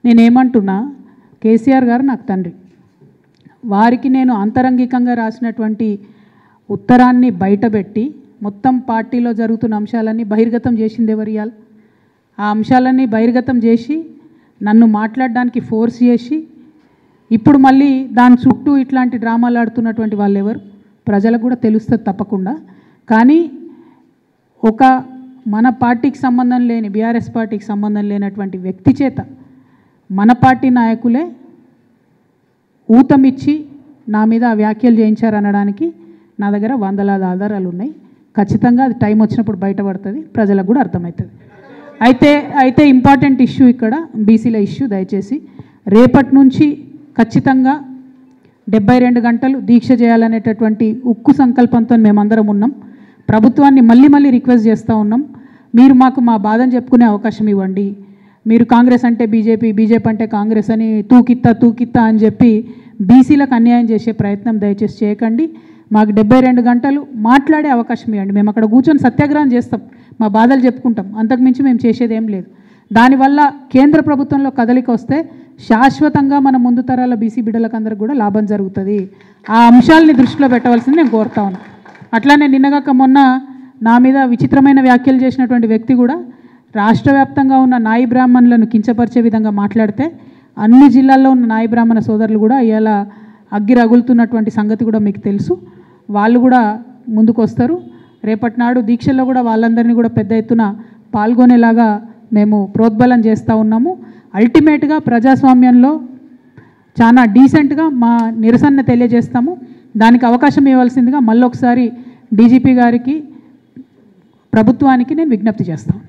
నేనేమంటున్నా, కేసీఆర్ గారు నాకు తండ్రి. వారికి నేను అంతరంగికంగా రాసినటువంటి ఉత్తరాన్ని బయటపెట్టి మొత్తం పార్టీలో జరుగుతున్న అంశాలన్నీ బహిర్గతం చేసింది ఎవరు? ఇయాల ఆ అంశాలన్నీ బహిర్గతం చేసి నన్ను మాట్లాడడానికి ఫోర్స్ చేసి ఇప్పుడు మళ్ళీ దాని చుట్టూ ఇట్లాంటి డ్రామాలు ఆడుతున్నటువంటి వాళ్ళు ఎవరు? ప్రజలకు కూడా తెలుస్తుంది తప్పకుండా. కానీ ఒక మన పార్టీకి సంబంధం లేని, బీఆర్ఎస్ పార్టీకి సంబంధం లేనటువంటి వ్యక్తి చేత మన పార్టీ నాయకులే ఊతమిచ్చి నా మీద వ్యాఖ్యలు చేయించారనడానికి నా దగ్గర వందలాది ఆధారాలు ఉన్నాయి. ఖచ్చితంగా అది టైం వచ్చినప్పుడు బయటపడుతుంది, ప్రజలకు కూడా అర్థమవుతుంది. అయితే ఇంపార్టెంట్ ఇష్యూ ఇక్కడ బీసీల ఇష్యూ. దయచేసి రేపటి నుంచి ఖచ్చితంగా 72 గంటలు దీక్ష చేయాలనేటటువంటి ఉక్కు సంకల్పంతో మేమందరం ఉన్నాం. ప్రభుత్వాన్ని మళ్ళీ రిక్వెస్ట్ చేస్తూ ఉన్నాం, మీరు మాకు మా బాధను చెప్పుకునే అవకాశం ఇవ్వండి. మీరు కాంగ్రెస్ అంటే బీజేపీ, బీజేపీ అంటే కాంగ్రెస్ అని తూకిత్తా అని చెప్పి బీసీలకు అన్యాయం చేసే ప్రయత్నం దయచేసి చేయకండి. మాకు 72 గంటలు మాట్లాడే అవకాశం ఇవ్వండి. మేము అక్కడ కూర్చొని సత్యాగ్రహం చేస్తాం, మా బాధలు చెప్పుకుంటాం, అంతకుమించి మేము చేసేది ఏం లేదు. దానివల్ల కేంద్ర ప్రభుత్వంలో కదలిక వస్తే శాశ్వతంగా మన ముందు తరాల బీసీ బిడ్డలకు అందరికి కూడా లాభం జరుగుతుంది. ఆ అంశాలని దృష్టిలో పెట్టవలసింది నేను కోరుతా ఉన్నాను. అట్లానే నిన్నగాక మొన్న నా మీద విచిత్రమైన వ్యాఖ్యలు చేసినటువంటి వ్యక్తి కూడా రాష్ట్ర వ్యాప్తంగా ఉన్న నాయి బ్రాహ్మణులను కించపరిచే విధంగా మాట్లాడితే అన్ని జిల్లాల్లో ఉన్న నాయి బ్రాహ్మణ సోదరులు కూడా ఇవాళ అగ్గి రగులుతున్నటువంటి సంగతి కూడా మీకు తెలుసు. వాళ్ళు కూడా ముందుకు వస్తారు. రేపటి నాడు దీక్షల్లో కూడా వాళ్ళందరినీ కూడా పెద్ద ఎత్తున పాల్గొనేలాగా మేము ప్రోద్బలం చేస్తూ ఉన్నాము. అల్టిమేట్గా ప్రజాస్వామ్యంలో చాలా డీసెంట్గా మా నిరసన తెలియజేస్తాము. దానికి అవకాశం ఇవ్వాల్సిందిగా మళ్ళొకసారి డీజీపీ గారికి, ప్రభుత్వానికి నేను విజ్ఞప్తి చేస్తాను.